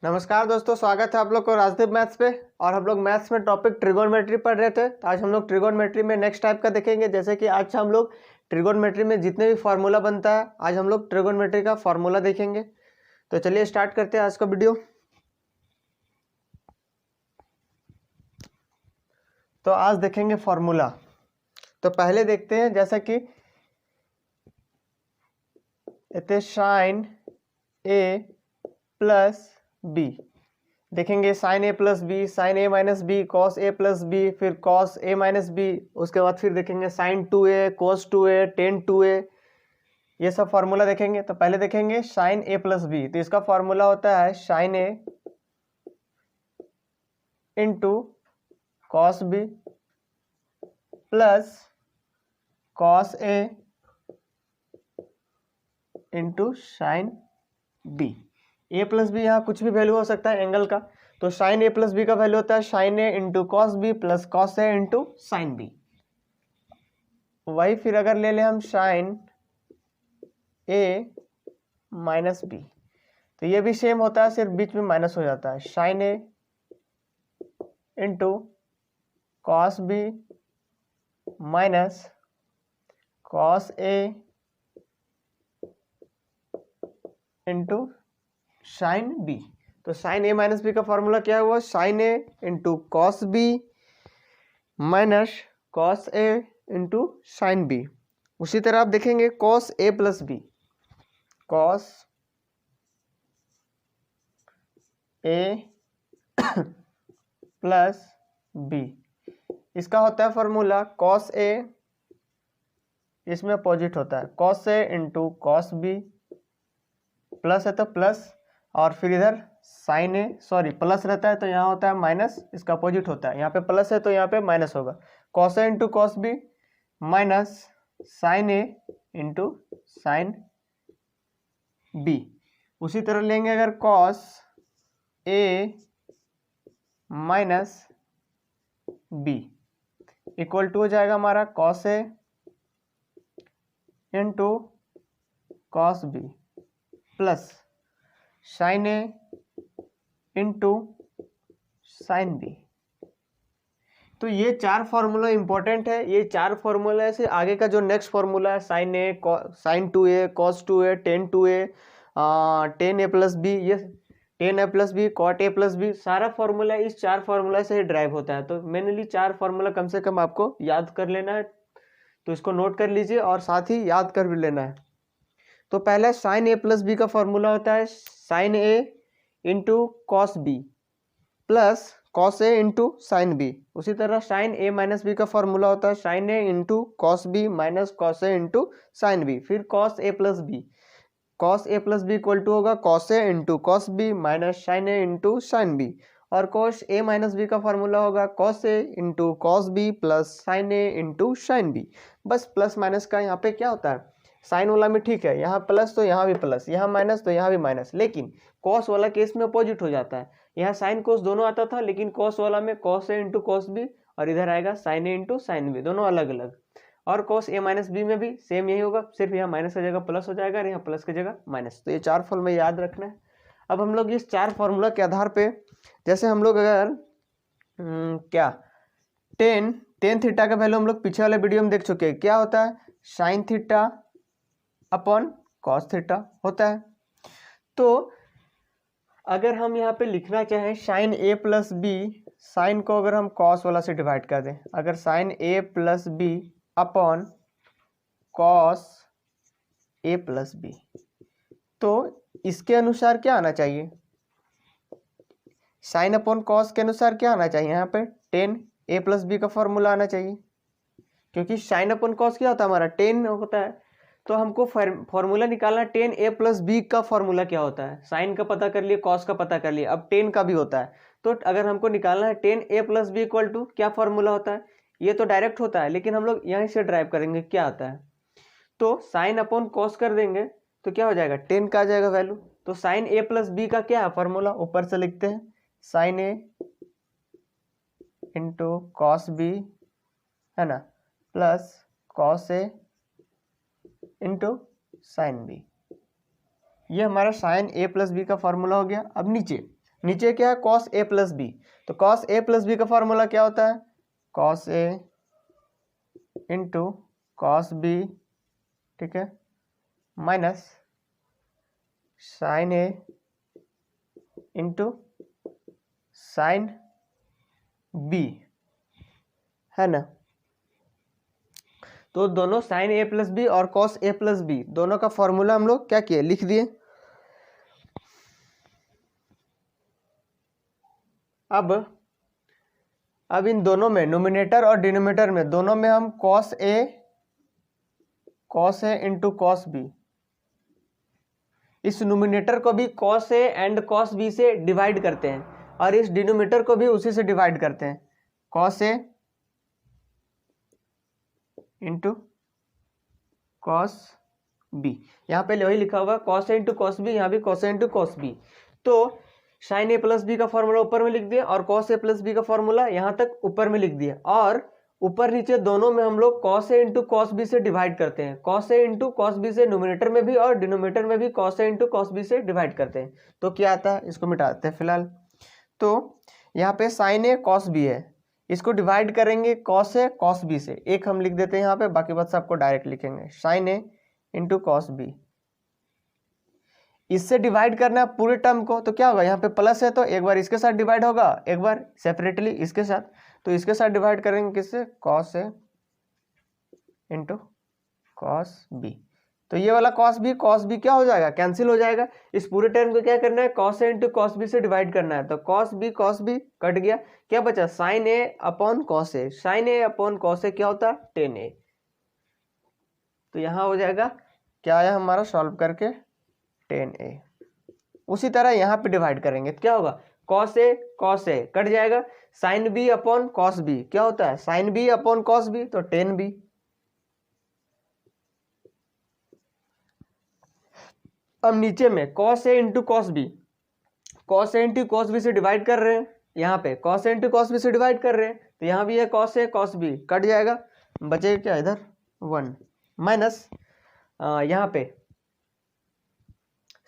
नमस्कार दोस्तों, स्वागत है आप लोग को राजदीप मैथ्स पे। और हम लोग मैथ्स में टॉपिक ट्रिगोनोमेट्री पढ़ रहे थे। तो आज हम लोग ट्रिगोनोमेट्री में नेक्स्ट टाइप का देखेंगे। जैसे कि आज हम लोग ट्रिगोनोमेट्री में जितने भी फार्मूला बनता है, आज हम लोग ट्रिगोनोमेट्री का फार्मूला देखेंगे। तो चलिए स्टार्ट करते हैं आज का वीडियो। तो आज देखेंगे फार्मूला। तो पहले देखते हैं, जैसा कि साइन ए प्लस बी देखेंगे। Sign A plus B, sine A minus B, cos A plus B, फिर कॉस ए माइनस बी। उसके बाद फिर देखेंगे sign 2a, cos 2a, tan 2a। ये सब फार्मूला देखेंगे। तो पहले देखेंगे साइन ए प्लस बी। तो इसका फार्मूला होता है sine A into cos B plus cos A into sine B. A plus B यहाँ कुछ भी वैल्यू हो सकता है एंगल का। तो साइन ए प्लस बी का वैल्यू होता है sine A into cos B plus cos A into sine B. वही फिर अगर ले लें हम साइन ए माइनस बी, तो ये भी सेम होता है, सिर्फ बीच में माइनस हो जाता है। Sine A into cos B minus cos A into sine B. तो साइन ए माइनस बी का फॉर्मूला क्या हुआ? Sine A into cos B minus cos A into sine B. उसी तरह आप देखेंगे cos A plus B, cos A plus B, इसका होता है फॉर्मूला कॉस ए, इसमें अपोजिट होता है cos A into cos B, plus है तो प्लस, और फिर इधर साइन ए प्लस रहता है तो यहाँ होता है माइनस, इसका अपोजिट होता है। यहाँ पे प्लस है तो यहाँ पे माइनस होगा। Cos A into cos B minus sine A into sine B. उसी तरह लेंगे अगर cos A minus B equal to हो जाएगा हमारा cos A into cos B plus sine A into sine B. तो ये चार फॉर्मूला इंपॉर्टेंट है। ये चार फॉर्मूला से आगे का जो नेक्स्ट फॉर्मूला है sine A, sine 2a, cos 2a, tan 2a, tan A plus B, ये tan A plus B, cot A plus B, सारा फॉर्मूला इस चार फॉर्मूला से ही ड्राइव होता है। तो मेनली चार फॉर्मूला कम से कम आपको याद कर लेना है। तो इसको नोट कर लीजिए और साथ ही याद कर भी लेना है। तो पहले साइन ए प्लस बी का फॉर्मूला होता है sine A into cos B plus cos A into sine B. उसी तरह साइन ए माइनस बी का फॉर्मूला होता है sine A into cos B minus cos A into sine B. फिर cos A plus B, cos A plus B equal to होगा cos A into cos B minus sine A into sine B. और cos A minus B का formula होगा cos A into cos B plus sine A into sine B. बस plus minus का यहाँ पे क्या होता है, साइन वाला में ठीक है, यहाँ प्लस तो यहाँ भी प्लस, यहाँ माइनस तो यहाँ भी माइनस, लेकिन कॉस वाला केस में अपोजिट हो जाता है। यहाँ साइन कोस दोनों आता था, लेकिन कॉस वाला में cos A into cos B, और इधर आएगा sign A into sine B, दोनों अलग अलग। और कॉस ए माइनस बी में भी सेम यही होगा, सिर्फ यहाँ माइनस की जगह प्लस हो जाएगा और यहाँ प्लस की जगह माइनस। तो ये चार फॉर्मूला याद रखना है। अब हम लोग इस चार फॉर्मूला के आधार पे, जैसे हम लोग अगर क्या टेन थीटा का वैल्यू हम लोग पीछे वाले वीडियो में देख चुके हैं, क्या होता है sine theta upon cos theta होता है। तो अगर हम यहाँ पे लिखना चाहें sign A plus B, sign को अगर हम कॉस वाला से डिवाइड कर दें, अगर sign A plus B upon cos A plus B, तो इसके अनुसार क्या आना चाहिए, साइन अपॉन कॉस के अनुसार क्या आना चाहिए, यहाँ पे टेन ए प्लस बी का फॉर्मूला आना चाहिए। क्योंकि साइन अपॉन कॉस क्या होता है, हमारा टेन होता है। तो हमको फॉर्मूला निकालना टेन ए प्लस बी का फॉर्मूला क्या होता है। साइन का पता कर लिए, कॉस का पता कर लिए, अब टेन का भी होता है। तो अगर हमको निकालना है tan A plus B equal to क्या फॉर्मूला होता है, ये तो डायरेक्ट होता है, लेकिन हम लोग यहीं से ड्राइव करेंगे क्या आता है। तो साइन अपॉन कॉस कर देंगे तो क्या हो जाएगा, टेन का आ जाएगा वैल्यू। तो साइन ए प्लस बी का क्या है फॉर्मूला, ऊपर से लिखते हैं sign A into cos B, है ना, plus cos A into sine B. ये हमारा साइन ए प्लस बी का फॉर्मूला हो गया। अब नीचे नीचे क्या है कॉस ए प्लस बी, तो कॉस ए प्लस बी का फॉर्मूला क्या होता है cos A into cos B, ठीक है, minus sine A into sine B, है ना। तो दोनों साइन ए प्लस बी और कॉस ए प्लस बी दोनों का फॉर्मूला हम लोग क्या किए, लिख दिए। अब इन दोनों में नोमिनेटर और डिनोमिनेटर में दोनों में हम cos A into cos B, इस नोमिनेटर को भी cos A and cos B से डिवाइड करते हैं और इस डिनोमिनेटर को भी उसी से डिवाइड करते हैं, cos A into cos B. यहाँ पे वही लिखा हुआ cos A into cos B, यहाँ भी cos A into cos B. तो साइन ए प्लस बी का फॉर्मूला ऊपर में लिख दिया और कॉस ए प्लस बी का फॉर्मूला यहाँ तक ऊपर में लिख दिया, और ऊपर नीचे दोनों में हम लोग cos A into cos B से डिवाइड करते हैं, cos A into cos B से नोमिनेटर में भी और डिनोमिनेटर में भी cos A into cos B से डिवाइड करते हैं। तो क्या आता है, इसको मिटा देते हैं फिलहाल। तो यहाँ पे साइन ए कॉस बी है, इसको डिवाइड करेंगे कॉस ए कॉस बी से, एक हम लिख देते हैं यहाँ पे, बाकी बात सबको डायरेक्ट लिखेंगे sign A into cos B. इससे डिवाइड करना है पूरे टर्म को, तो क्या होगा यहाँ पे प्लस है तो एक बार इसके साथ डिवाइड होगा, एक बार सेपरेटली इसके साथ, तो इसके साथ डिवाइड करेंगे किससे, cos A into cos B. तो ये वाला कॉस बी क्या हो जाएगा, कैंसिल हो जाएगा। इस पूरे टर्म को क्या करना है, cos A into cos B से डिवाइड करना है, तो कॉस बी कट गया, क्या बचा sign A upon cos A, sine A upon cos A क्या होता है टेन ए। तो यहाँ हो जाएगा क्या आया हमारा सॉल्व करके टेन ए। उसी तरह यहाँ पे डिवाइड करेंगे तो क्या होगा, कॉस ए कट जाएगा, sine B upon cos B क्या होता है sine B upon cos B, तो टेन बी। अब नीचे में cos A into cos B, cos A into cos B से डिवाइड कर रहे हैं, यहाँ पे cos A into cos B से डिवाइड कर रहे हैं, तो यहाँ भी है cos A cos B cut जाएगा, बचेगा क्या इधर 1 माइनस यहाँ पे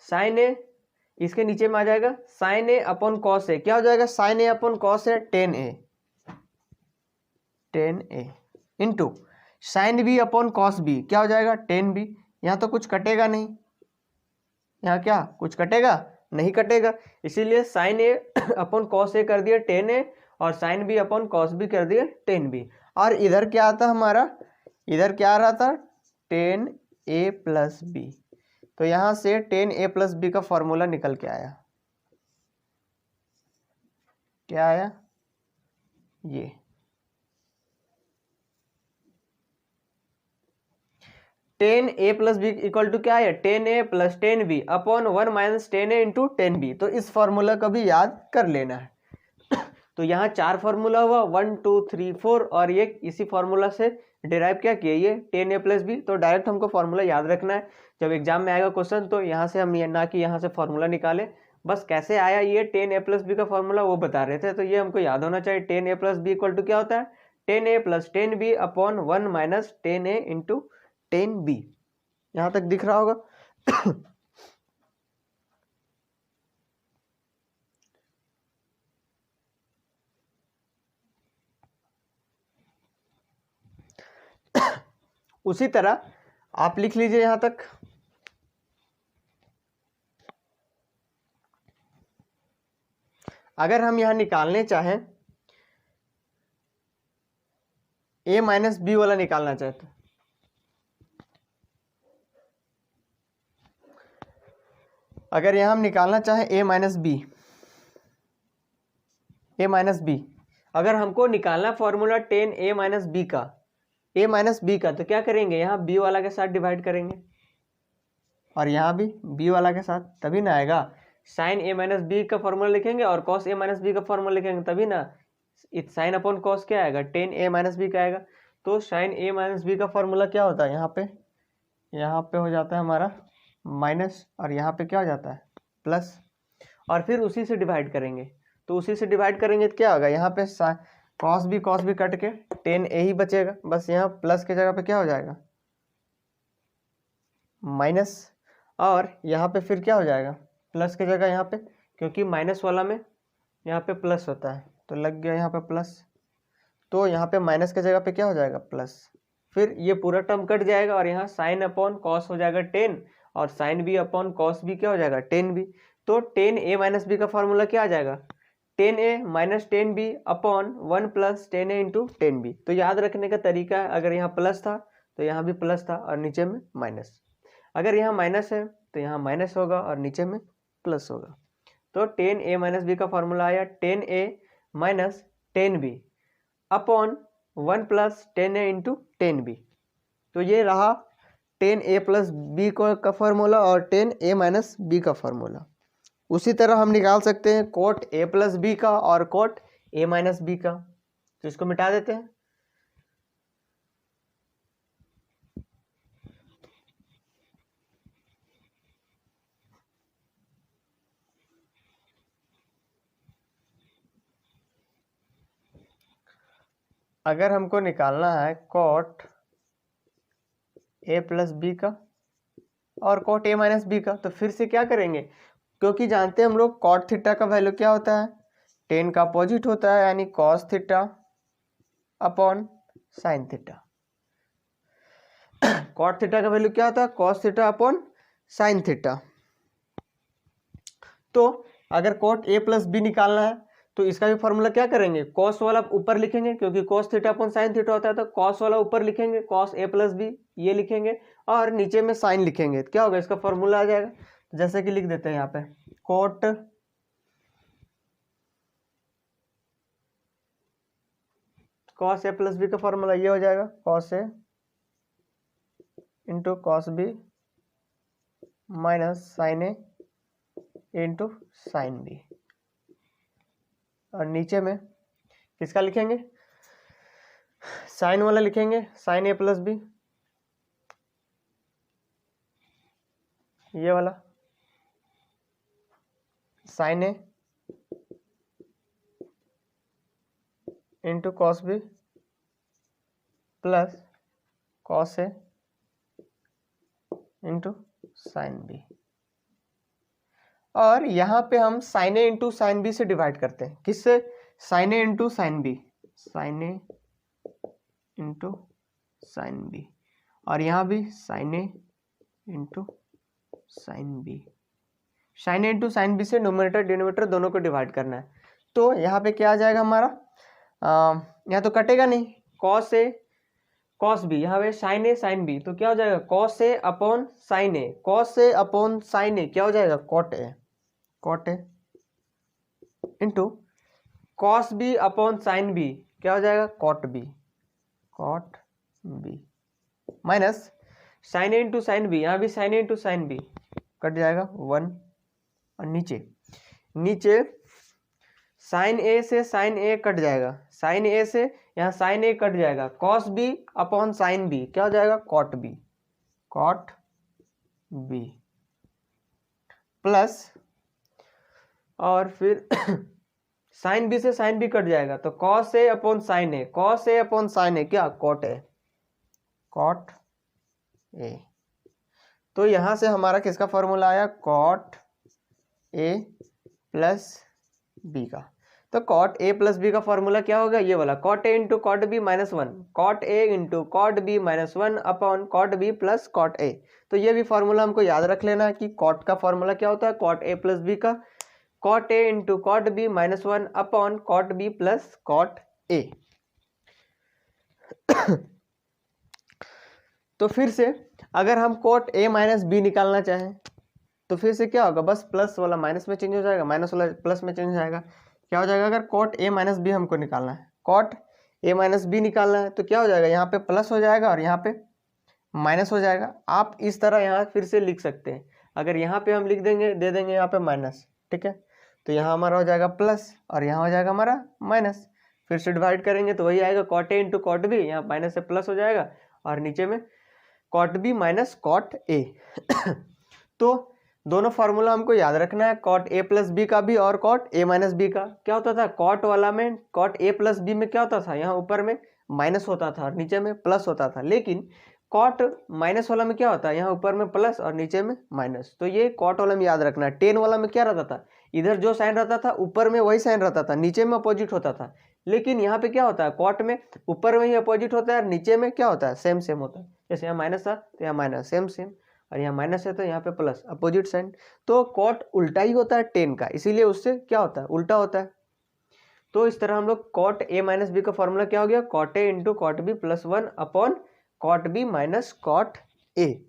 साइन ए, इसके नीचे में आ जाएगा sine A upon cos A, क्या हो जाएगा sine A upon cos A tan A into sine B upon cos B क्या हो जाएगा टेन बी। यहाँ तो कुछ कटेगा नहीं, यहाँ क्या कुछ कटेगा नहीं कटेगा, इसीलिए sine A upon cos A कर दिया टेन ए और sine B upon cos B कर दिया टेन बी। और इधर क्या आता हमारा, इधर क्या आ रहा था टेन ए प्लस बी, तो यहाँ से टेन ए प्लस बी का फॉर्मूला निकल के आया, क्या आया ये tan A plus B equal to क्या है tan A plus tan B upon 1 minus tan A into tan B. तो इस फॉर्मूला का भी याद कर लेना है। तो यहाँ 4 फॉर्मूला हुआ 1 2 3 4 और ये इसी फॉर्मूला से डिराइव क्या किया ये टेन ए प्लस बी। तो डायरेक्ट हमको फॉर्मूला याद रखना है, जब एग्जाम में आएगा क्वेश्चन तो यहाँ से हम ना कि यहाँ से फॉर्मूला निकाले, बस कैसे आया ये टेन ए प्लस बी का फॉर्मूला वो बता रहे थे। तो ये हमको याद होना चाहिए, tan A plus B equal to क्या होता है tan A plus tan B upon 1 minus tan A into tan B. यहाँ तक दिख रहा होगा। उसी तरह आप लिख लीजिए यहां तक। अगर हम यहां निकालने चाहें a माइनस बी वाला निकालना चाहते, अगर यहां हम निकालना चाहें a माइनस बी, अगर हमको निकालना formula tan a minus B का तो क्या करेंगे यहाँ b वाला के साथ डिवाइड करेंगे और यहाँ भी b वाला के साथ, तभी ना आएगा। साइन a माइनस बी का फॉर्मूला लिखेंगे और कॉस a माइनस बी का फॉर्मूला लिखेंगे, तभी ना साइन अपॉन कॉस क्या आएगा टेन a माइनस बी का आएगा। तो साइन a माइनस बी का फॉर्मूला क्या होता है यहाँ पे हो जाता है हमारा माइनस और यहाँ पे क्या हो जाता है प्लस, और फिर उसी से डिवाइड करेंगे। तो उसी से डिवाइड करेंगे तो क्या होगा यहाँ पे कॉस बी कट के टेन ए ही बचेगा, बस यहाँ प्लस के जगह पे क्या हो जाएगा माइनस, और यहाँ पे फिर क्या हो जाएगा प्लस के जगह यहाँ पे क्योंकि माइनस वाला में यहाँ पे प्लस होता है, तो लग गया यहाँ पे प्लस, तो यहाँ पे माइनस की जगह पे क्या हो जाएगा प्लस, फिर ये पूरा टर्म कट जाएगा और यहाँ साइन अपॉन कॉस हो जाएगा 10 और sine B upon cos B क्या हो जाएगा 10b। तो 10a माइनस बी का फॉर्मूला क्या आ जाएगा 10a minus 10b upon 1 plus 10a into 10b। तो याद रखने का तरीका है, अगर यहाँ प्लस था तो यहाँ भी प्लस था और नीचे में माइनस, अगर यहाँ माइनस है तो यहाँ माइनस होगा और नीचे में प्लस होगा। तो 10a माइनस बी का फॉर्मूला आया 10a minus 10b upon 1 plus 10a into 10b। तो ये रहा 10a प्लस बी का फॉर्मूला और 10a माइनस बी का फॉर्मूला। उसी तरह हम निकाल सकते हैं कोट a प्लस बी का और कोट a माइनस बी का, तो इसको मिटा देते हैं। अगर हमको निकालना है कोट a प्लस बी का और कोट a माइनस बी का, तो फिर से क्या करेंगे, क्योंकि जानते हैं हम लोग कॉट थीटा का वैल्यू क्या होता है 10 का अपोजिट होता है, यानी cos theta upon sine theta. Cot theta का वैल्यू क्या होता है cos theta upon sine theta. तो अगर कोट a प्लस बी निकालना है तो इसका भी फॉर्मूला क्या करेंगे, कॉस वाला ऊपर लिखेंगे क्योंकि cos theta upon sine theta होता है, तो कॉस वाला ऊपर लिखेंगे कॉस a प्लस बी ये लिखेंगे और नीचे में साइन लिखेंगे, क्या होगा इसका फॉर्मूला आ जाएगा। जैसे कि लिख देते हैं यहाँ पे quote cos A plus B का फॉर्मूला ये हो जाएगा cos A into cos B minus sine A into sine B, और नीचे में किसका लिखेंगे साइन वाला लिखेंगे साइन ए प्लस बी, ये वाला sine A into cos B plus cos A into sine B, और यहाँ पे हम sine A into sine B से डिवाइड करते हैं, किससे sine A into sine B, sine A into sine B, और यहाँ भी sine A into sine B. Sine A into sine B से नोमिनेटर डिनोमिनेटर दोनों को डिवाइड करना है, तो यहाँ पे क्या आ जाएगा हमारा, यहाँ तो कटेगा नहीं, कॉस ए कॉस बी, यहाँ पे साइन ए साइन बी, तो क्या हो जाएगा cos A upon sine A, cos A upon sine A क्या हो जाएगा cot A into cos B upon sine B क्या हो जाएगा cot B minus sine A into sine B, यहाँ भी sine A into sine B cut जाएगा 1, और नीचे साइन ए से साइन ए कट जाएगा, साइन ए से यहाँ साइन ए कट जाएगा, cos B upon sine B क्या हो जाएगा कॉट बी प्लस, और फिर साइन बी से साइन बी कट जाएगा, तो cos A upon sine A, cos A upon sine A क्या कॉट ए। तो यहां से हमारा किसका फॉर्मूला आया कॉट ए प्लस बी का। तो कॉट ए प्लस बी का फॉर्मूला क्या होगा ये वाला, cot A into cot B minus 1, cot A into cot B minus 1 upon cot B plus cot A. तो ये भी फॉर्मूला हमको याद रख लेना है कि कॉट का फॉर्मूला क्या होता है कॉट ए प्लस बी का, cot A into cot B minus 1 upon cot B plus cot A. तो फिर से अगर हम कॉट ए माइनस बी निकालना चाहें तो फिर से क्या होगा, बस प्लस वाला माइनस में चेंज हो जाएगा, माइनस वाला प्लस में चेंज हो जाएगा। क्या हो जाएगा, अगर कॉट ए माइनस बी हमको निकालना है, कॉट ए माइनस बी निकालना है तो क्या हो जाएगा, यहाँ पे प्लस हो जाएगा और यहाँ पे माइनस हो जाएगा। आप इस तरह यहाँ फिर से लिख सकते हैं, अगर यहाँ पे हम लिख देंगे, दे देंगे यहाँ पे माइनस, ठीक है, तो यहाँ हमारा हो जाएगा प्लस और यहाँ हो जाएगा हमारा माइनस। फिर से डिवाइड करेंगे तो वही आएगा cot A into cot B, यहाँ माइनस से प्लस हो जाएगा और नीचे में cot B minus cot A. तो दोनों फार्मूला हमको याद रखना है, कॉट ए प्लस बी का भी और कॉट ए माइनस बी का। क्या होता था कॉट वाला में, कॉट ए प्लस बी में क्या होता था, यहाँ ऊपर में माइनस होता था और नीचे में प्लस होता था, लेकिन कॉट माइनस वाला में क्या होता है, यहाँ ऊपर में प्लस और नीचे में माइनस। तो ये कॉट वाला में याद रखना है। टेन वाला में क्या रहता था, इधर जो साइन रहता था ऊपर में वही साइन रहता था, नीचे में अपोजिट होता था। लेकिन यहाँ पे क्या होता है, कॉट में ऊपर में ही अपोजिट होता है और नीचे में क्या होता है, सेम सेम होता है। जैसे यहाँ माइनस था तो यहाँ माइनस, सेम सेम, और यहाँ माइनस है तो यहाँ पे प्लस, अपोजिट साइन। तो कॉट उल्टा ही होता है टेन का, इसीलिए उससे क्या होता है, उल्टा होता है। तो इस तरह हम लोग कॉट ए माइनस बी का फॉर्मूला क्या हो गया, cot A into cot B plus 1 upon cot B minus cot A.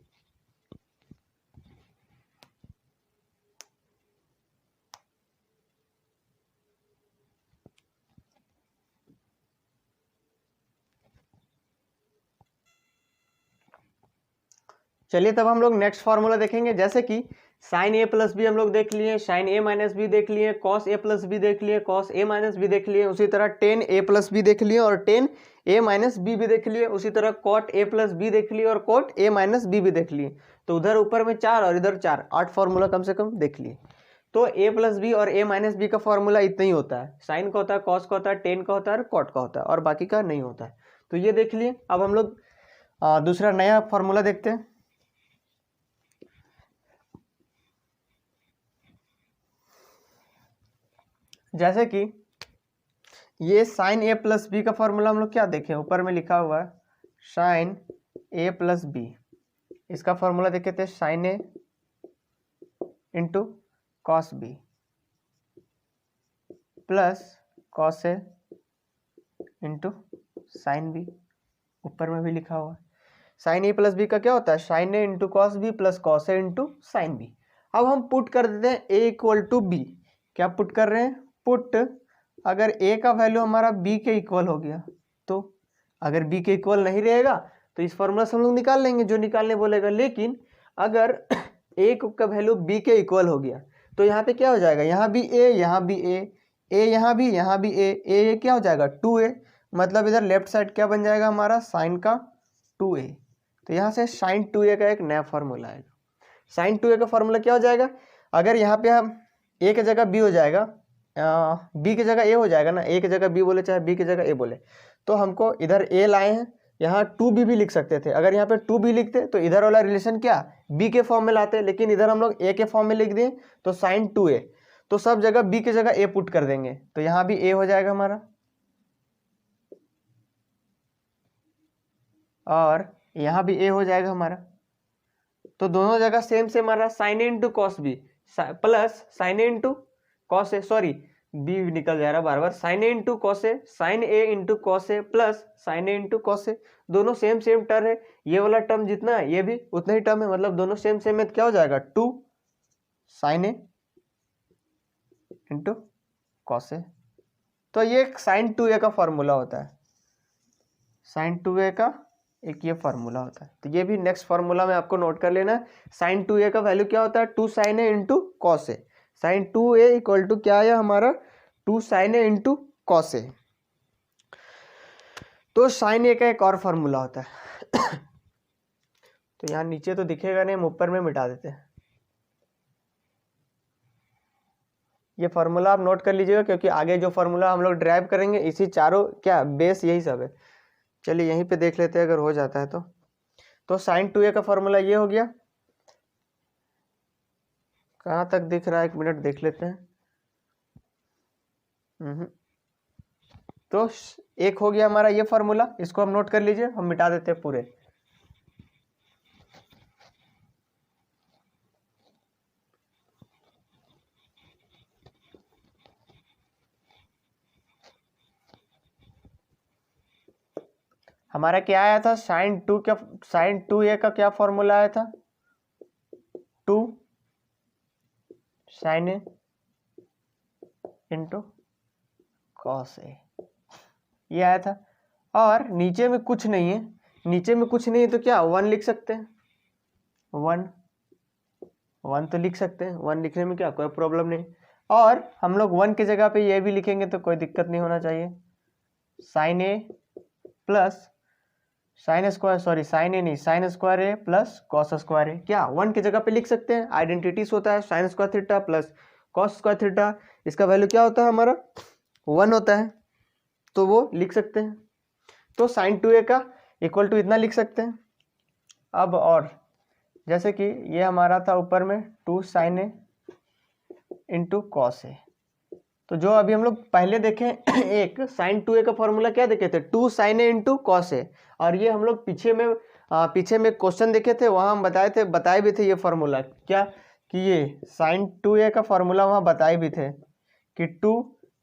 चलिए तब हम लोग नेक्स्ट फॉर्मूला देखेंगे। जैसे कि साइन ए प्लस बी हम लोग देख लिए, साइन ए माइनस बी देख लिए, कॉस ए प्लस बी देख लिए, कॉस ए माइनस बी देख लिए, उसी तरह टेन ए प्लस बी देख लिए और टेन ए माइनस बी भी देख लिए, उसी तरह कॉट ए प्लस बी देख लिए और कॉट ए माइनस बी भी देख लिए। तो उधर ऊपर में 4 और इधर 4, 8 फॉर्मूला कम से कम देख लिए। तो ए प्लस बी और ए माइनस बी का फॉर्मूला इतना ही होता है, साइन का होता है, कॉस का होता है, टेन का होता है और कॉट का होता है, और बाकी का नहीं होता है। तो ये देख लिए। अब हम लोग दूसरा नया फॉर्मूला देखते हैं। जैसे कि ये साइन ए प्लस बी का फॉर्मूला हम लोग क्या देखें, ऊपर में लिखा हुआ है साइन ए प्लस बी। इसका फॉर्मूला देखे थे sine A into cos B plus cos A into sine B, ऊपर में भी लिखा हुआ है। साइन ए प्लस बी का क्या होता है, sine A into cos B plus cos A into sine B. अब हम पुट कर देते हैं ए इक्वल टू बी। क्या पुट कर रहे हैं, पुट, अगर ए का वैल्यू हमारा बी के इक्वल हो गया, तो अगर बी के इक्वल नहीं रहेगा तो इस फॉर्मूला से हम लोग निकाल लेंगे जो निकालने बोलेगा। लेकिन अगर ए का वैल्यू बी के इक्वल हो गया तो यहाँ पे क्या हो जाएगा, यहाँ भी ए, यहाँ भी ए, यहाँ भी ए क्या हो जाएगा 2a, मतलब इधर लेफ्ट साइड क्या बन जाएगा हमारा, साइन का 2a। तो यहाँ से साइन 2a का एक नया फॉर्मूला आएगा। साइन 2a का फॉर्मूला क्या हो जाएगा, अगर यहाँ पे हम ए की जगह बी हो जाएगा, बी की जगह ए हो जाएगा ना, ए की जगह बी बोले चाहे बी की जगह ए बोले, तो हमको इधर ए लाए हैं, यहाँ 2b भी लिख सकते थे। अगर यहाँ पे 2b लिखते तो इधर वाला रिलेशन क्या b के फॉर्म में लाते, लेकिन इधर हम लोग a के फॉर्म में लिख दिए तो साइन 2a, तो सब जगह b की जगह a पुट कर देंगे तो यहाँ भी a हो जाएगा हमारा, और यहाँ भी a हो जाएगा हमारा। तो दोनों जगह सेम सेम आ रहा, sine A into cos B plus sine A into cos A, sorry B निकल जा रहा बार बार, sine A into cos A, sine A into cos A plus sine A into cos A. दोनों same same term है, ये वाला term जितना है ये भी उतना ही टर्म है, मतलब दोनों सेम सेम है। क्या हो जाएगा 2 sine A into cos A. तो ये साइन 2a का फॉर्मूला होता है, साइन 2a का एक ये फार्मूला होता है। तो ये भी नेक्स्ट फार्मूला में आपको नोट कर लेना है। साइन 2a का वैल्यू क्या होता है, 2 sine A into cos A. Sine 2a equal to क्या आया हमारा, 2 sine A into cos A. तो साइन ए का एक और फार्मूला होता है तो यहाँ नीचे तो दिखेगा नहीं, हम ऊपर में मिटा देते हैं। ये फार्मूला आप नोट कर लीजिएगा, क्योंकि आगे जो फार्मूला हम लोग ड्राइव करेंगे इसी चारों क्या बेस यही सब है। चलिए यहीं पे देख लेते हैं अगर हो जाता है तो साइन 2a का फॉर्मूला ये हो गया। कहाँ तक दिख रहा है, एक मिनट देख लेते हैं। तो एक हो गया हमारा ये फॉर्मूला, इसको हम नोट कर लीजिए, हम मिटा देते हैं पूरे। हमारा क्या आया था, साइन 2a का क्या फॉर्मूला आया था, 2 साइन ए इंटू कॉस ए, ये आया था। और नीचे में कुछ नहीं है, नीचे में कुछ नहीं है तो क्या 1 लिख सकते हैं, 1 तो लिख सकते हैं, 1 लिखने में क्या कोई प्रॉब्लम नहीं। और हम लोग 1 की जगह पे ये भी लिखेंगे तो कोई दिक्कत नहीं होना चाहिए। Sine A plus sine square, sorry sine A नहीं, sine square A plus cos square A, क्या 1 की जगह पे लिख सकते हैं। आइडेंटिटीज होता है sine square theta plus cos square theta, इसका वैल्यू क्या होता है हमारा 1 होता है, तो वो लिख सकते हैं। तो साइन 2a का इक्वल टू इतना लिख सकते हैं। अब और जैसे कि ये हमारा था ऊपर में 2 sine A into cos A. तो जो अभी हम लोग पहले देखे एक साइन 2a का फॉर्मूला क्या देखे थे, 2 sin a into cos A. और ये हम लोग पीछे में क्वेश्चन देखे थे, वहाँ हम बताए भी थे ये फॉर्मूला क्या, कि ये साइन 2a का फॉर्मूला वहाँ बताए भी थे कि 2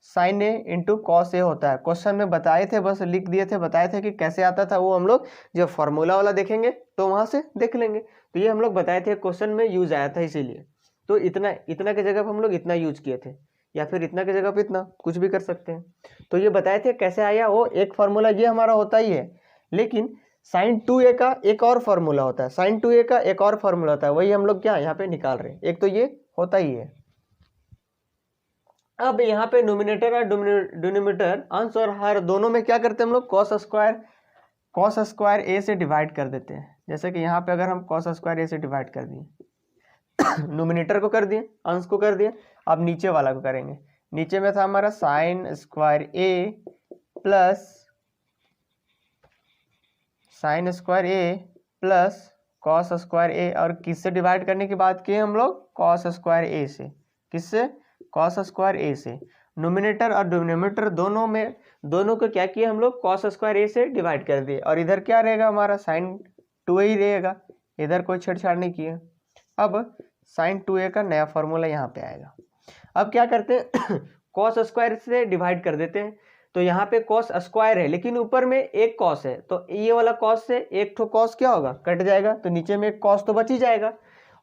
sin a इंटू कॉस ए होता है। क्वेश्चन में बताए थे, बस लिख दिए थे, बताए थे कि कैसे आता था। वो हम लोग जब फॉर्मूला वाला देखेंगे तो वहाँ से देख लेंगे। तो ये हम लोग बताए थे, क्वेश्चन में यूज आया था, इसीलिए तो इतना की जगह पर हम लोग इतना यूज किए थे, या फिर इतना की जगह पे इतना, कुछ भी कर सकते हैं। तो ये बताए थे कैसे आया, वो एक फार्मूला ये हमारा होता ही है। लेकिन साइन 2a का एक और फार्मूला होता है, साइन 2a का एक और फार्मूला होता है, वही हम लोग क्या यहाँ पे निकाल रहे हैं। एक तो ये होता ही है। अब यहाँ पे नोमिनेटर और डिनोमिनेटर, अंश और हर, दोनों में क्या करते हैं हम लोग, कॉस स्क्वायर ए से डिवाइड कर देते हैं। जैसे कि यहाँ पे अगर हम कॉस स्क्वायर ए से डिवाइड कर दिए, नोमिनेटर को कर दिए, अंश को कर दिए, अब नीचे वाला को करेंगे। नीचे में था हमारा sign square A plus cos square ए, और किससे डिवाइड करने की बात की हम लोग, कॉस स्क्वायर ए से। किससे, कॉस स्क्वायर ए से। नोमिनेटर और डिनोमिनेटर दोनों को क्या किया हम लोग, कॉस स्क्वायर ए से डिवाइड कर दिए। और इधर क्या रहेगा हमारा, साइन 2a ही रहेगा, इधर कोई छेड़छाड़ नहीं किया। अब साइन 2a का नया फॉर्मूला यहाँ पे आएगा। अब क्या करते हैं, कॉस स्क्वायर से डिवाइड कर देते हैं। तो यहाँ पे कॉस स्क्वायर है, लेकिन ऊपर में एक कॉस है, तो ये वाला कॉस से एक ठो कॉस क्या होगा, कट जाएगा। तो नीचे में एक कॉस तो बच ही जाएगा,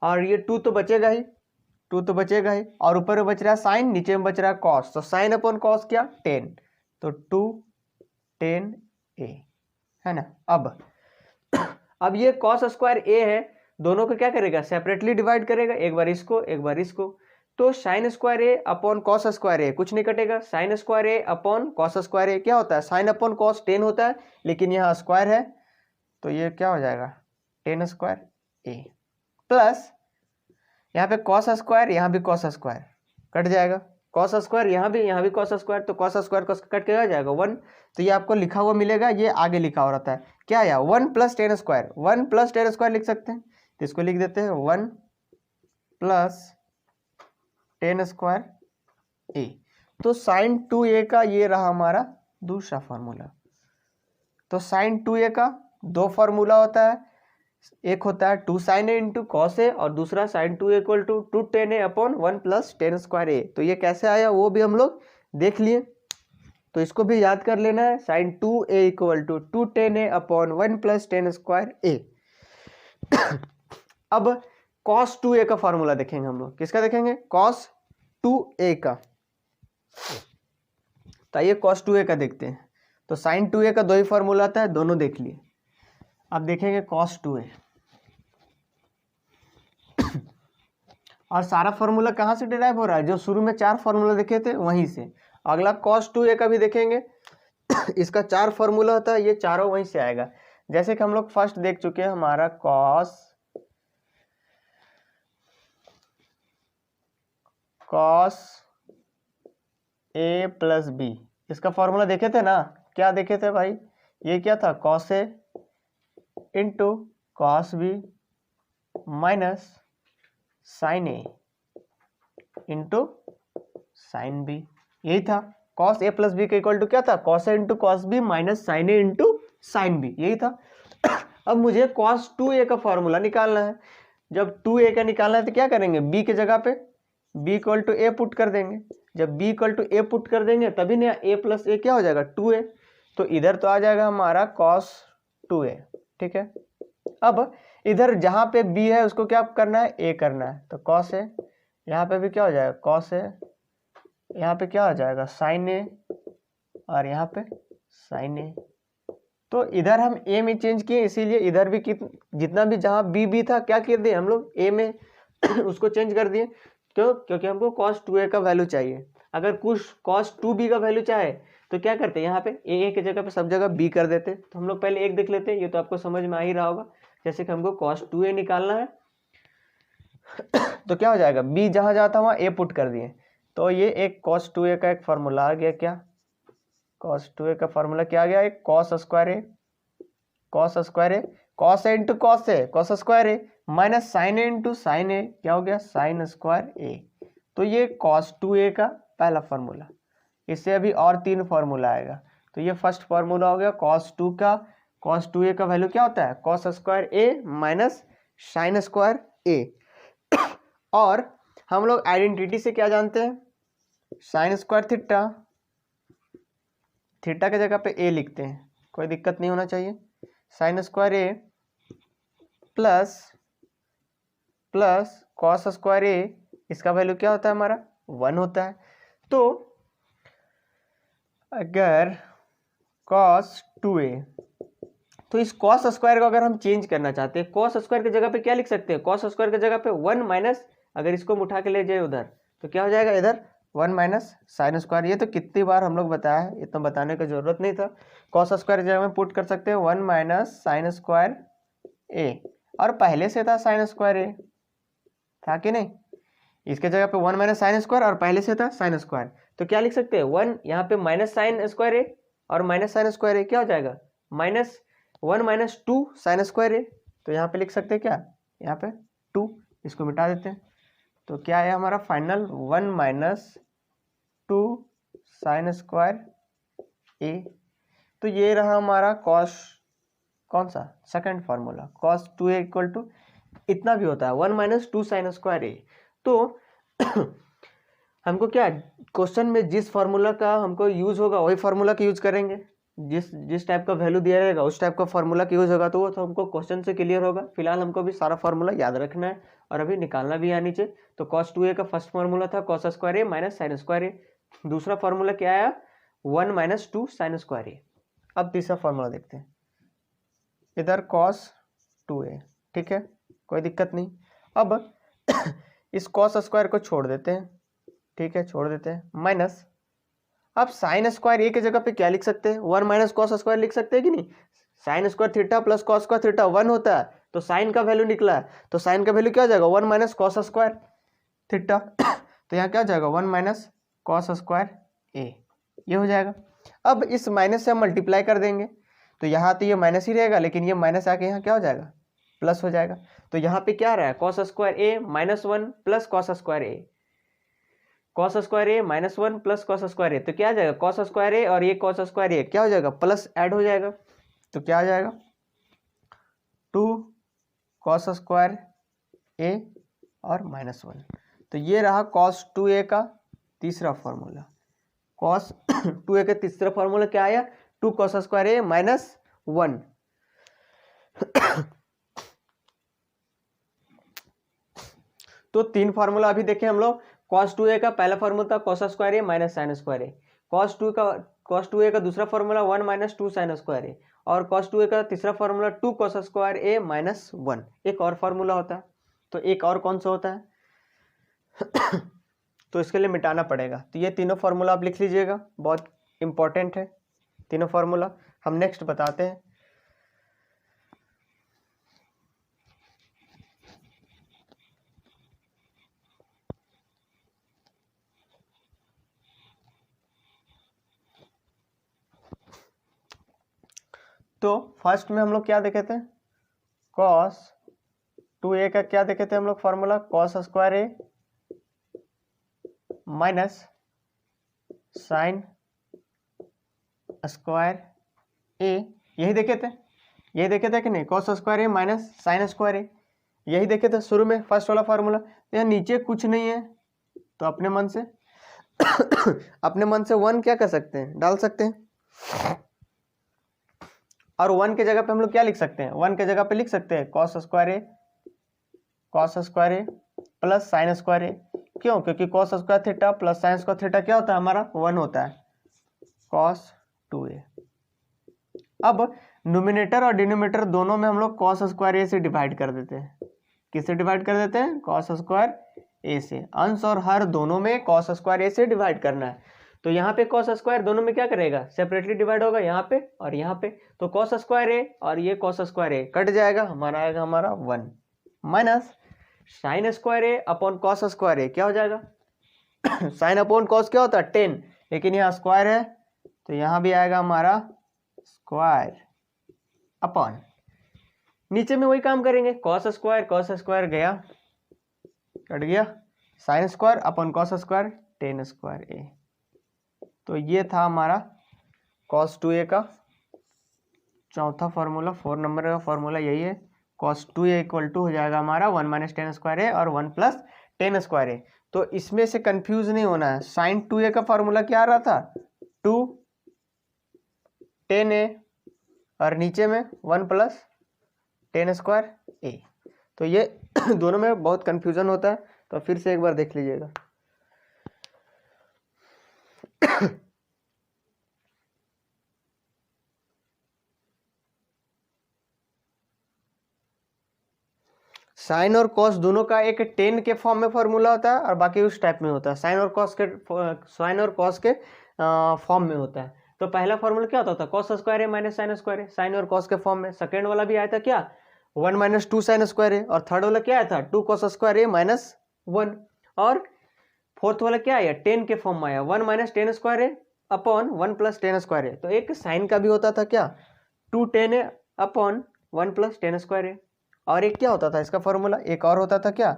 और ये 2 तो बचेगा ही, और ऊपर में बच रहा है साइन, नीचे में बच रहा है कॉस। तो साइन अपॉन कॉस क्या, 10, तो 2 10 a है ना। अब ये कॉस स्क्वायर ए है, दोनों को क्या करेगा, सेपरेटली डिवाइड करेगा, एक बार इसको एक बार इसको। तो साइन स्क्वायर ए अपॉन कॉस स्क्वायर ए, कुछ नहीं कटेगा। Sign square A upon cos square A क्या होता है, साइन अपॉन कॉस 10 होता है, लेकिन यहाँ स्क्वायर है तो ये क्या हो जाएगा, 10 स्क्वायर ए, प्लस यहाँ पे कॉस स्क्वायर, यहाँ भी कॉस स्क्वायर कट जाएगा, कॉस स्क्वायर यहाँ भी कॉस स्क्वायर, तो कॉस स्क्वायर कट के आ जाएगा 1। तो ये आपको लिखा हुआ मिलेगा, ये आगे लिखा हुआ रहता है क्या आया, 1 + 10 स्क्वायर, 1 + 10 स्क्वायर लिख सकते हैं। तो इसको लिख देते हैं 1 + 10 स्क्वायर ए। तो साइन 2a का ये रहा हमारा दूसरा फार्मूला। तो साइन 2a का दो फार्मूला होता है, एक होता है 2 sin a into cos A, और दूसरा sin 2a = 2 tan a upon 1 + 10 square A. तो ये कैसे आया वो भी हम लोग देख लिए, तो इसको भी याद कर लेना है, sin 2a = 2 tan a upon 1 + 10 square ए। अब cos 2a का फॉर्मूला देखेंगे हम लोग, किसका देखेंगे, cos 2a का। तो ये cos 2a का देखते हैं। तो sin 2a का दो ही फॉर्मूला आता है, दोनों देख लिए। अब देखेंगे cos 2a, और सारा फॉर्मूला कहाँ से डिराइव हो रहा है, जो शुरू में 4 फॉर्मूला देखे थे वहीं से। अगला cos 2a का भी देखेंगे, इसका 4 फॉर्मूला होता है, ये चारों वहीं से आएगा। जैसे कि हम लोग फर्स्ट देख चुके हैं, हमारा cos a + b, इसका फॉर्मूला देखे थे ना, क्या देखे थे भाई, ये क्या था, cos a into cos b minus sin a into sin b, यही था। cos a + b का इक्वल टू क्या था, cos a into cos b minus sin a into sin b, यही था। अब मुझे cos 2a का फॉर्मूला निकालना है। जब 2a का निकालना है तो क्या करेंगे, b के जगह पे b = a पुट कर देंगे। जब b = a पुट कर देंगे तभी ना a + a क्या हो जाएगा, 2a। तो इधर तो आ जाएगा हमारा cos 2a, ठीक है। अब इधर जहाँ पे b है उसको क्या करना है, a करना है। तो cos a, यहाँ पे भी क्या हो जाएगा cos a, यहाँ पे क्या हो जाएगा sin a, और यहाँ पे sin a। तो इधर हम a में चेंज किए, इसीलिए इधर भी जितना भी जहाँ b था क्या कर दिए हम लोग a में उसको चेंज कर दिए। क्यों, क्योंकि हमको cos 2a का वैल्यू चाहिए। अगर कुछ cos 2b का वैल्यू चाहे तो क्या करते हैं, यहाँ पे a के जगह पे सब जगह b कर देते। तो हम लोग पहले एक देख लेते हैं, ये तो आपको समझ में आ ही रहा होगा। जैसे कि हमको cos 2a निकालना है तो क्या हो जाएगा, b जहाँ जाता वहाँ a पुट कर दिए। तो ये एक cos 2a का एक फॉर्मूला आ गया, क्या cos 2a का फॉर्मूला क्या आ गया, एक cos square a cos a into cos a cos square a minus sin a into sin a क्या हो गया sin स्क्वायर a। तो ये cos 2a का पहला फार्मूला, इससे अभी और 3 फार्मूला आएगा। तो ये फर्स्ट फार्मूला हो गया cos 2 का। cos 2a का वैल्यू क्या होता है, cos square a minus sign square a। और हम लोग आइडेंटिटी से क्या जानते हैं, साइन स्क्वायर थीटा, थीटा की जगह पे a लिखते हैं, कोई दिक्कत नहीं होना चाहिए। Sign square a plus cos square a, इसका वैल्यू क्या होता है हमारा 1 होता है। तो अगर cos 2a, तो इस cos स्क्वायर को अगर हम चेंज करना चाहते हैं, cos स्क्वायर की जगह पे क्या लिख सकते हैं, cos स्क्वायर की जगह पे 1 माइनस, अगर इसको हम उठा के ले जाए उधर तो क्या हो जाएगा, इधर 1 माइनस साइन स्क्वायर। ये तो कितनी बार हम लोग बताया है, इतना बताने की जरूरत नहीं था। cos स्क्वायर की जगह में पुट कर सकते हैं 1 माइनस साइन स्क्वायर a, और पहले से था साइन स्क्वायर a, था कि नहीं, इसके जगह पे 1 माइनस साइन स्क्वायर और पहले से था साइन स्क्वायर, तो क्या लिख सकते हैं 1 यहाँ पे माइनस साइन स्क्वायर a और माइनस साइन स्क्वायर a क्या हो जाएगा, minus 1 minus 2 sine square a। तो यहाँ पे लिख सकते हैं क्या, यहाँ पे 2, इसको मिटा देते हैं। तो क्या है हमारा final 1 minus 2 sine square a। तो ये रहा हमारा कॉस, कौन सा, second formula, cos 2a equal to इतना भी होता है 1 माइनस 2 साइन स्क्वायर a। तो हमको क्या, क्वेश्चन में जिस फार्मूला का हमको यूज होगा वही फार्मूला का यूज करेंगे, जिस टाइप का वैल्यू दिया रहेगा उस टाइप का फार्मूला का यूज होगा, तो वो तो हमको क्वेश्चन से क्लियर होगा। फिलहाल हमको भी सारा फार्मूला याद रखना है और अभी निकालना भी है नीचे। तो cos 2a का फर्स्ट फार्मूला था cos square a minus sign square a, दूसरा फार्मूला क्या आया 1 माइनस 2 साइन स्क्वायर a। अब तीसरा फार्मूला देखते हैं, इधर cos 2a, ठीक है, कोई दिक्कत नहीं। अब इस cos स्क्वायर को छोड़ देते हैं, ठीक है, छोड़ देते हैं, माइनस, अब साइन स्क्वायर a की जगह पे क्या लिख सकते हैं, 1 माइनस कॉस स्क्वायर लिख सकते हैं कि नहीं। Sine square theta plus cos square theta 1 होता है, तो साइन का वैल्यू निकला है, तो साइन का वैल्यू क्या हो जाएगा 1 माइनस कॉस स्क्वायर थीटा। तो यहाँ क्या हो जाएगा 1 माइनस कॉस स्क्वायर a, ये हो जाएगा। अब इस माइनस से हम मल्टीप्लाई कर देंगे, तो यहाँ तो ये माइनस ही रहेगा, लेकिन ये माइनस आके यहाँ क्या हो जाएगा, प्लस हो जाएगा। तो यहाँ पे क्या रहा है cos square a minus 1 plus cos square a, cos square A minus 1 plus cos square A, तो क्या आ जाएगा कॉस स्क्वायर ए और ये कॉस स्क्वायर ए क्या हो जाएगा, प्लस ऐड हो जाएगा, तो क्या आ जाएगा 2 कॉस स्क्वायर ए और माइनस 1। तो ये रहा कॉस 2a का तीसरा फॉर्मूला। कॉस 2a का तीसरा फॉर्मूला क्या आया, 2 कॉस स्क्वायर ए माइनस 1। तो 3 फार्मूला अभी देखें हम लोग। cos 2a का पहला फार्मूला था cos square A minus sign square A, cos 2a का दूसरा फार्मूला 1 माइनस 2 साइन स्क्वायर ए, और cos 2a का तीसरा formula 2 cos square A minus 1। एक और फार्मूला होता है, तो एक और कौन सा होता है तो इसके लिए मिटाना पड़ेगा। तो ये तीनों फार्मूला आप लिख लीजिएगा, बहुत इंपॉर्टेंट है तीनों फार्मूला। हम नेक्स्ट बताते हैं। तो फर्स्ट में हम लोग क्या देखे थे, cos 2a का क्या देखे थे हम लोग formula, cos square A minus sign square ए, यही देखे थे कि नहीं, cos square A minus sign square ए, यही देखे थे शुरू में फर्स्ट वाला फार्मूला। तो यहाँ नीचे कुछ नहीं है, तो अपने मन से अपने मन से 1 क्या कर सकते हैं, डाल सकते हैं, और 1 के जगह पे हम लोग क्या लिख सकते हैं, 1 के जगह पे लिख सकते हैं cos square A plus sine square ए। क्यों, क्योंकि cos square theta plus sine square theta क्या होता है हमारा 1 होता है, cos 2a। अब न्यूमरेटर और डिनोमिनेटर दोनों में हम लोग cos स्क्वायर ए से डिवाइड कर देते हैं। किससे डिवाइड कर देते हैं, cos स्क्वायर ए से। अंश और हर दोनों में cos स्क्वायर ए से डिवाइड करना है। तो यहाँ पे cos स्क्वायर दोनों में क्या करेगा, सेपरेटली डिवाइड होगा, यहाँ पे और यहाँ पे। तो cos स्क्वायर ए और ये cos स्क्वायर ए कट जाएगा, हमारा आएगा हमारा 1 minus sign square A upon cos square A क्या हो जाएगा साइन अपॉन cos क्या होता है 10, लेकिन यहाँ स्क्वायर है तो यहाँ भी आएगा हमारा स्क्वायर अपॉन, नीचे में वही काम करेंगे, cos स्क्वायर गया, कट गया, sine square upon cos square tan square A. तो ये था हमारा कॉस 2a का चौथा फॉर्मूला। 4 नंबर का फॉर्मूला यही है, कॉस 2a इक्वल टू हो जाएगा हमारा 1 माइनस टेन स्क्वायर ए और 1 प्लस टेन स्क्वायर ए। तो इसमें से कंफ्यूज नहीं होना है। साइन 2a का फॉर्मूला क्या आ रहा था, 2 10a और नीचे में 1 प्लस टेन स्क्वायर ए। तो ये दोनों में बहुत कंफ्यूजन होता है, तो फिर से एक बार देख लीजिएगा। साइन और कॉस दोनों का एक टेन के फॉर्म में फॉर्मूला होता है और बाकी उस टाइप में होता है। साइन और कॉस के फॉर्म में होता है। तो पहला फॉर्मूला क्या होता था, cos square A minus sign square A, sign और कॉस के फॉर्म में। सेकेंड वाला भी आया था क्या, 1 माइनस 2 साइन स्क्वायर ए, और थर्ड वाला क्या आया था, 2 कॉस स्क्वायर ए माइनस 1, और फोर्थ वाला क्या आया, 10 के फॉर्म में आया, 1 minus ten square A upon 1 plus ten square A. तो एक साइन का भी होता था क्या, 2 10 ए अपॉन 1 प्लस टेन स्क्वायर ए। और एक क्या होता था इसका फॉर्मूला, एक और होता था क्या,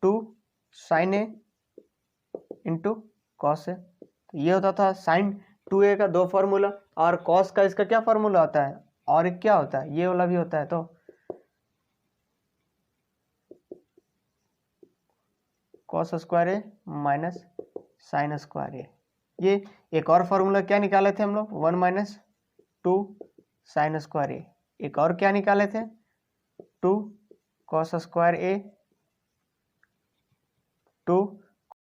2 sine A into cos A. तो ये होता था साइन 2a का दो फॉर्मूला, और कॉस का इसका क्या फॉर्मूला होता है, और एक क्या होता है, ये वाला भी होता है। तो cos square A minus sign square ए। ये एक और फॉर्मूला क्या निकाले थे हम लोग, 1 माइनस 2 साइन स्क्वायर ए। एक और क्या निकाले थे, 2 कॉस स्क्वायर ए 2